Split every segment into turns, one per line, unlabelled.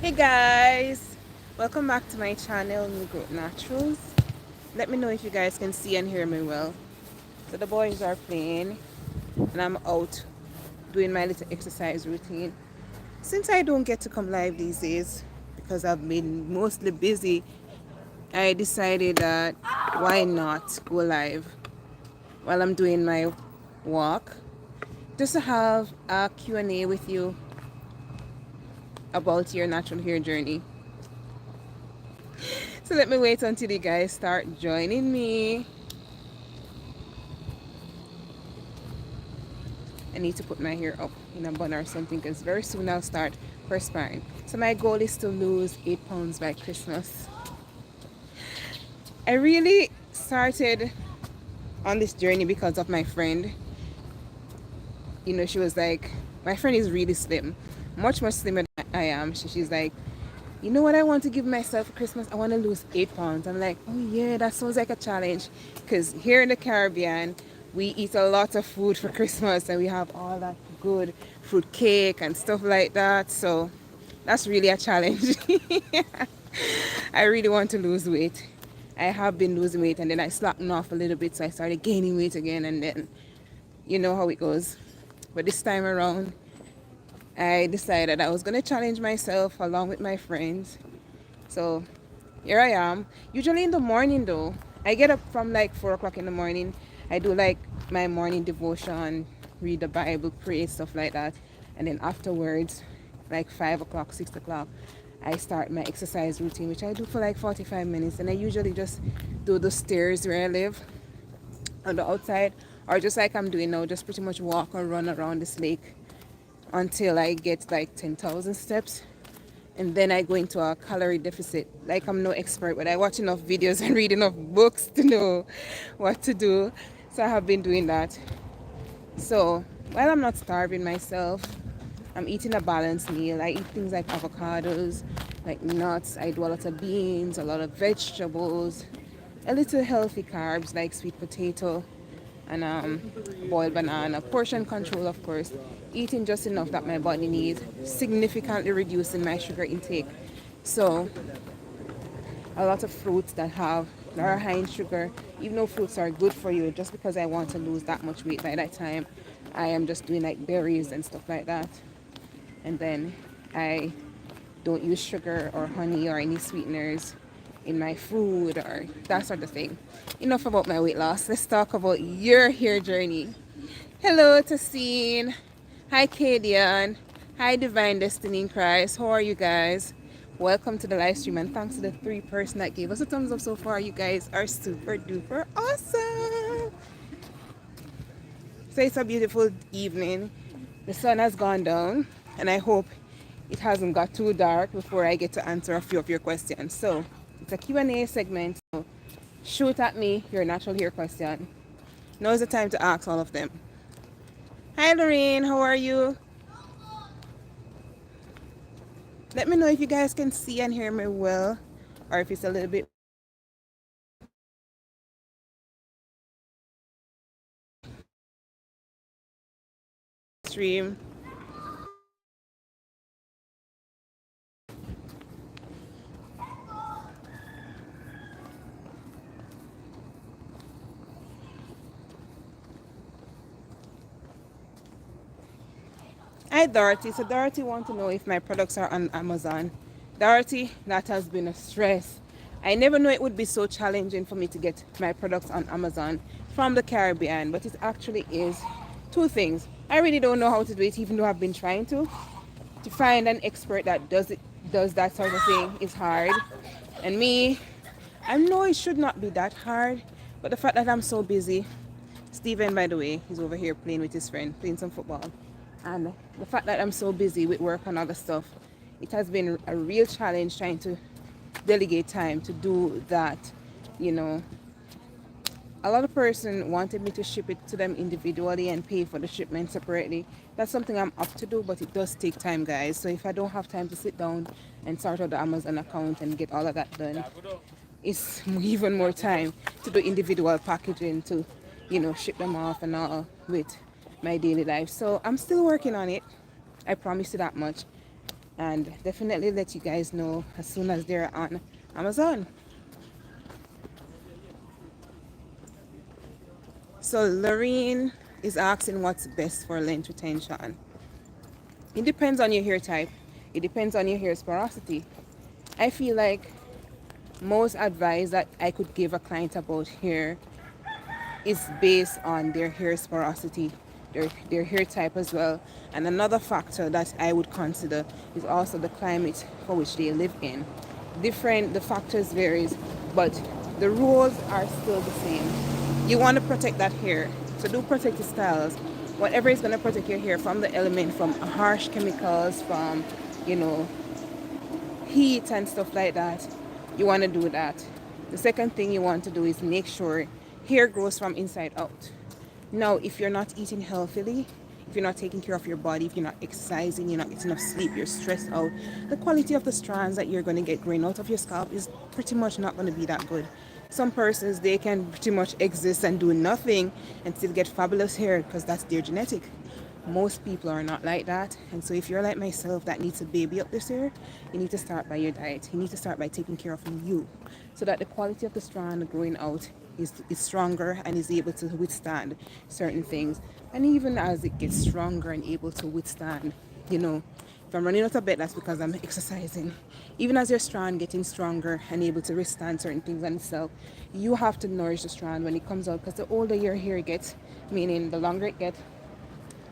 Hey guys, welcome back to my channel, New Growth Naturals. Let me know if you guys can see and hear me well. So the boys are playing and I'm out doing my little exercise routine. Since I don't get to come live these days because I've been mostly busy, I decided that why not go live while I'm doing my walk, just to have a Q&A with you about your natural hair journey. So let me wait until you guys start joining me. I need to put my hair up in a bun or something because very soon I'll start perspiring. So my goal is to lose 8 pounds by Christmas. I really started on this journey because of my friend. She was like, my friend is really slim, much slimmer than I am. She's like, you know what I want to give myself for Christmas? I want to lose 8 pounds. I'm like, oh yeah, that sounds like a challenge. Because here in the Caribbean, we eat a lot of food for Christmas and we have all that good fruit cake and stuff like that. So that's really a challenge. I really want to lose weight. I have been losing weight and then I slackened off a little bit. So I started gaining weight again and then you know how it goes. But this time around, I decided I was going to challenge myself along with my friends. So here I am. Usually in the morning though, I get up from like 4 o'clock in the morning. I do like my morning devotion, read the Bible, pray, stuff like that. And then afterwards, like 5 o'clock, 6 o'clock, I start my exercise routine, which I do for like 45 minutes. And I usually just do the stairs where I live on the outside, or just like I'm doing now, just pretty much walk or run around this lake until I get like 10,000 steps. And then I go into a calorie deficit. Like I'm no expert, but I watch enough videos and read enough books to know what to do. So I have been doing that. So while I'm not starving myself, I'm eating a balanced meal. I eat things like avocados, like nuts. I do a lot of beans, a lot of vegetables, a little healthy carbs like sweet potato and boiled banana. Portion control, of course. Eating just enough that my body needs, significantly reducing my sugar intake. So a lot of fruits that are high in sugar, even though fruits are good for you, just because I want to lose that much weight by that time, I am just doing like berries and stuff like that. And then I don't use sugar or honey or any sweeteners in my food or that sort of thing. Enough about my weight loss. Let's talk about your hair journey. Hello, Tassine. Hi, Kadian. Hi, Divine Destiny in Christ. How are you guys? Welcome to the live stream and thanks to the 3 person that gave us a thumbs up so far. You guys are super duper awesome. So it's a beautiful evening. The sun has gone down and I hope it hasn't got too dark before I get to answer a few of your questions. So it's a Q&A segment. So shoot at me your natural hair question. Now is the time to ask all of them. Hi Lorraine, how are you? Let me know if you guys can see and hear me well or if it's a little bit stream. Hi Dorothy. So Dorothy wants to know if my products are on Amazon. Dorothy, that has been a stress. I never knew it would be so challenging for me to get my products on Amazon from the Caribbean, but it actually is. Two things. I really don't know how to do it, even though I've been trying to. To find an expert that does that sort of thing is hard. And me, I know it should not be that hard, but the fact that I'm so busy. Steven, by the way, he's over here playing with his friend, playing some football. And the fact that I'm so busy with work and other stuff, it has been a real challenge trying to delegate time to do that. You know, a lot of person wanted me to ship it to them individually and pay for the shipment separately. That's something I'm up to do, but it does take time, guys. So if I don't have time to sit down and sort out the Amazon account and get all of that done, it's even more time to do individual packaging to, ship them off and all with my daily life. So I'm still working on it. I promise you that much. and definitely let you guys know as soon as they're on Amazon. So Lorraine is asking what's best for length retention. It depends on your hair type. It depends on your hair's porosity. I feel like most advice that I could give a client about hair is based on their hair's porosity, their hair type as well. And another factor that I would consider is also the climate for which they live in. The factors varies, but the rules are still the same. You want to protect that hair, so do protective styles. Whatever is going to protect your hair from the element, from harsh chemicals, from, you know, heat and stuff like that, you want to do that. The second thing you want to do is make sure hair grows from inside out. Now, if you're not eating healthily, if you're not taking care of your body, if you're not exercising, you're not getting enough sleep, you're stressed out, the quality of the strands that you're going to get growing out of your scalp is pretty much not going to be that good. Some persons, they can pretty much exist and do nothing and still get fabulous hair because that's their genetic. Most people are not like that, and so if you're like myself that needs to baby up this year, you need to start by your diet. You need to start by taking care of you, so that the quality of the strand growing out is stronger and is able to withstand certain things. And even as it gets stronger and able to withstand, you know, if I'm running out of bed, that's because I'm exercising. Even as your strand getting stronger and able to withstand certain things on itself, you have to nourish the strand when it comes out, because the older your hair gets, meaning the longer it gets,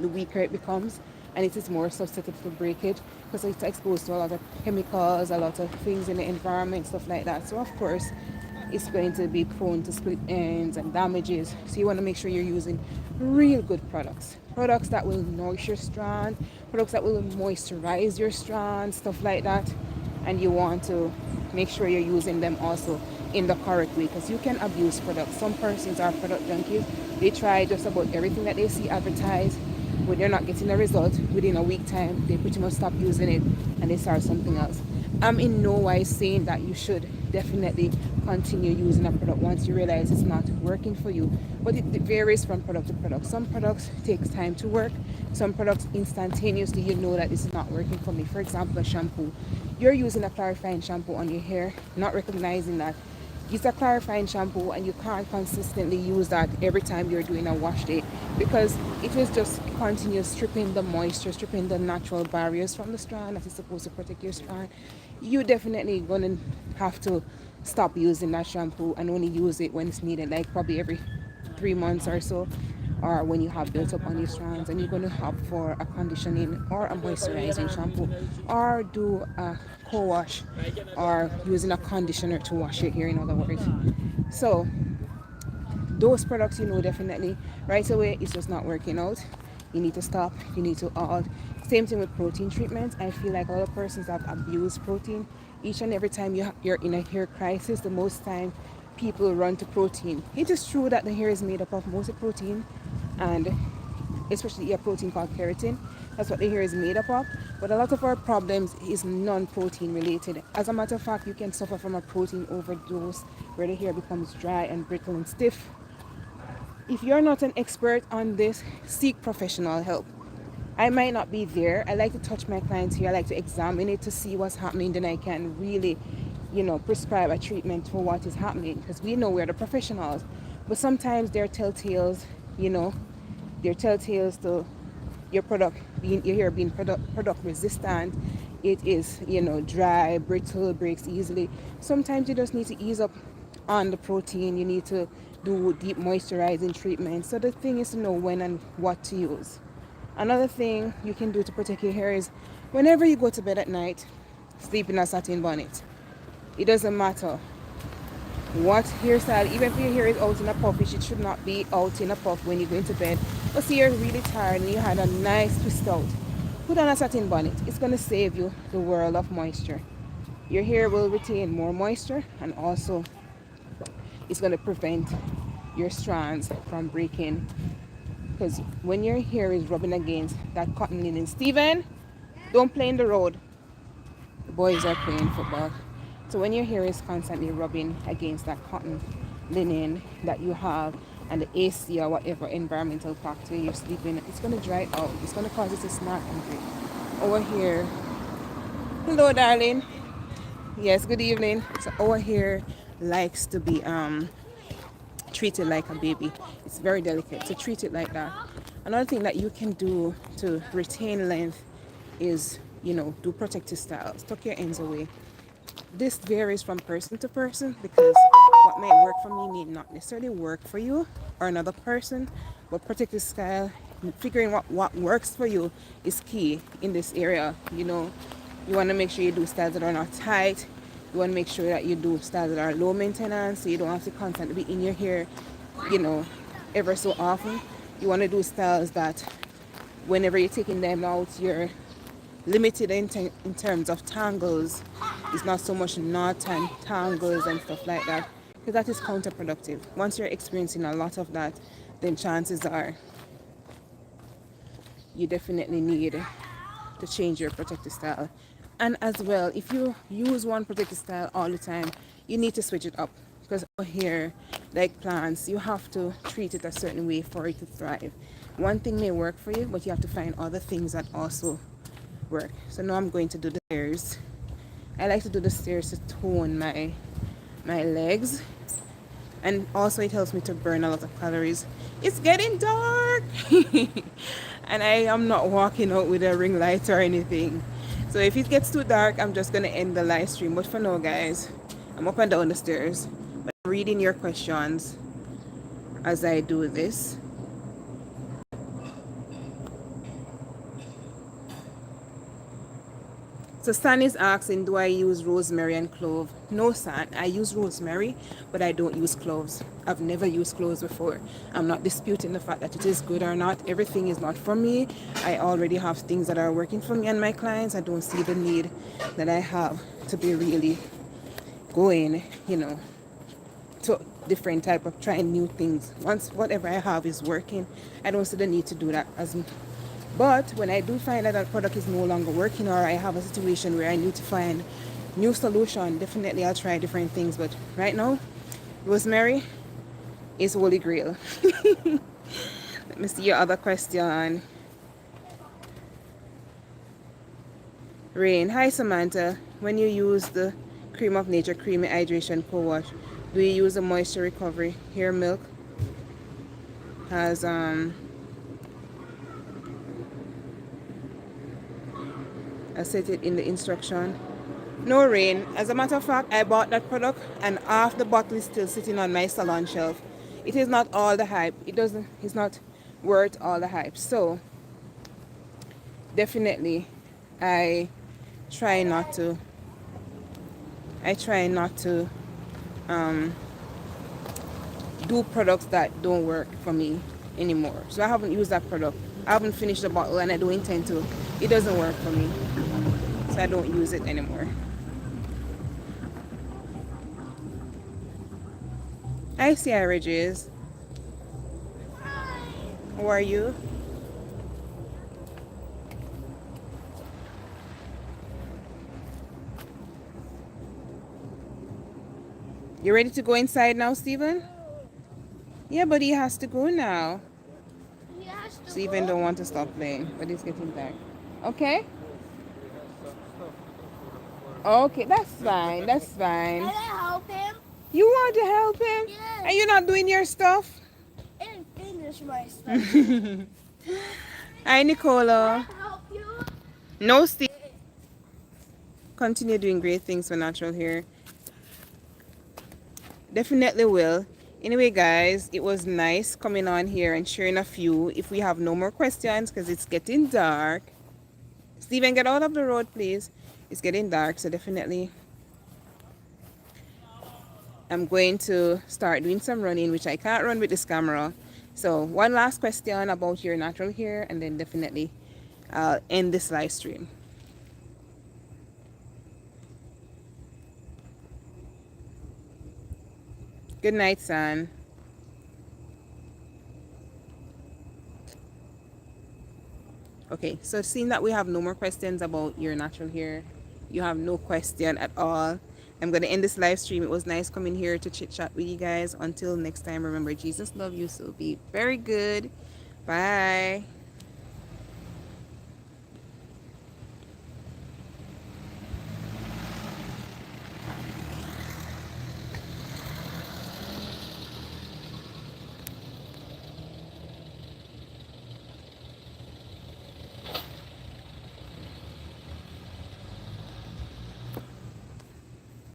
the weaker it becomes, and it is more susceptible to breakage because it's exposed to a lot of chemicals, a lot of things in the environment, stuff like that. So of course it's going to be prone to split ends and damages. So you want to make sure you're using real good products that will nourish your strand, products that will moisturize your strand, stuff like that. And you want to make sure you're using them also in the correct way, because you can abuse products. Some persons are product junkies. They try just about everything that they see advertised. When they're not getting a result within a week time, they pretty much stop using it and they start something else. I'm in no wise saying that you should definitely continue using a product once you realize it's not working for you, but it varies from product to product. Some products takes time to work. Some products instantaneously you know that this is not working for me. For example, a shampoo. You're using a clarifying shampoo on your hair, not recognizing that it's a clarifying shampoo, and you can't consistently use that every time you're doing a wash day, because it will just continue stripping the moisture, stripping the natural barriers from the strand that is supposed to protect your strand. You definitely gonna have to stop using that shampoo and only use it when it's needed, like probably every 3 months or so, or when you have built up on your strands, and you're going to opt for a conditioning or a moisturizing shampoo, or do a co-wash, or using a conditioner to wash your hair, in other words. So those products, you know, definitely right away it's just not working out. You need to stop, you need to halt. Same thing with protein treatments. I feel like a lot of persons have abused protein. Each and every time you're in a hair crisis, the most time people run to protein. It is true that the hair is made up of mostly protein, and especially a protein called keratin. That's what the hair is made up of. But a lot of our problems is non-protein related. As a matter of fact, you can suffer from a protein overdose where the hair becomes dry and brittle and stiff. If you're not an expert on this, seek professional help. I might not be there. I like to touch my clients here. I like to examine it to see what's happening. Then I can really, prescribe a treatment for what is happening, because we know we're the professionals. But sometimes they're telltales, you know, they're telltales to your hair being product resistant. It is, dry, brittle, breaks easily. Sometimes you just need to ease up on the protein. You need to do deep moisturizing treatments. So the thing is to know when and what to use. Another thing you can do to protect your hair is, whenever you go to bed at night, sleep in a satin bonnet. It doesn't matter what hairstyle, even if your hair is out in a puff, it should not be out in a puff when you go into bed. But see, you're really tired and you had a nice twist out. Put on a satin bonnet. It's going to save you the world of moisture. Your hair will retain more moisture, and also it's going to prevent your strands from breaking. Because when your hair is rubbing against that cotton linen, Steven, don't play in the road. The boys are playing football. So when your hair is constantly rubbing against that cotton linen that you have, and the AC or whatever environmental factor you're sleeping, it's going to dry out. It's going to cause it to snap and break. Over here, Hello, darling. Yes, good evening. So our hair likes to be treated like a baby. It's very delicate, so treat it like that. Another thing that you can do to retain length is, do protective styles. Tuck your ends away. This varies from person to person because what might work for me may not necessarily work for you or another person. But protective style, figuring what works for you is key in this area. You want to make sure you do styles that are not tight. You want to make sure that you do styles that are low maintenance, so you don't have to constantly be in your hair, you know, ever so often. You want to do styles that whenever you're taking them out, you're limited in terms of tangles. It's not so much knot and tangles and stuff like that, because that is counterproductive. Once you're experiencing a lot of that, then chances are you definitely need to change your protective style. And as well, if you use one protective style all the time, you need to switch it up, because our hair, like plants, you have to treat it a certain way for it to thrive. One thing may work for you, but you have to find other things that also work. So now I'm going to do the stairs. I like to do the stairs to tone my legs, and also it helps me to burn a lot of calories. It's getting dark and I am not walking out with a ring light or anything, so if it gets too dark, I'm just gonna end the live stream. But for now, guys, I'm up and down the stairs, but I'm reading your questions as I do this. So San is asking, do I use rosemary and clove? No, San, I use rosemary, but I don't use cloves. I've never used cloves before. I'm not disputing the fact that it is good or not. Everything is not for me. I already have things that are working for me and my clients. I don't see the need that I have to be really going, to different type of trying new things. Once whatever I have is working, I don't see the need to do that as. But when I do find that that product is no longer working, or I have a situation where I need to find new solution, definitely I'll try different things. But right now, rosemary is holy grail. Let me see your other question. Rain, hi Samantha. When you use the Cream of Nature Creamy Hydration Co-Wash, do you use a moisture recovery? Hair milk has I set it in the instruction. No, Rain. As a matter of fact, I bought that product and half the bottle is still sitting on my salon shelf. It is not all the hype. It's not worth all the hype. So definitely I try not to do products that don't work for me anymore. So I haven't used that product. I haven't finished the bottle and I don't intend to. It doesn't work for me, so I don't use it anymore. Hi Sierra Jays. How are you? You ready to go inside now, Steven? Yeah, but he has to go now. Steven don't want to stop playing, but it's getting dark. Okay? Okay, that's fine. That's fine.
Can I help him?
You want to help him?
Yes.
Are you not doing your stuff?
I didn't finish my stuff.
Hi, Nicola.
Can I help you?
No, Steve. Continue doing great things for natural hair. Definitely will. Anyway, guys, it was nice coming on here and sharing a few. If we have no more questions, because it's getting dark. Steven, get out of the road, please. It's getting dark, so definitely I'm going to start doing some running, which I can't run with this camera. So one last question about your natural hair, and then definitely I'll end this live stream. Good night, son. Okay, so seeing that we have no more questions about your natural hair, you have no question at all, I'm going to end this live stream. It was nice coming here to chit chat with you guys. Until next time, remember, Jesus loves you, so be very good. Bye.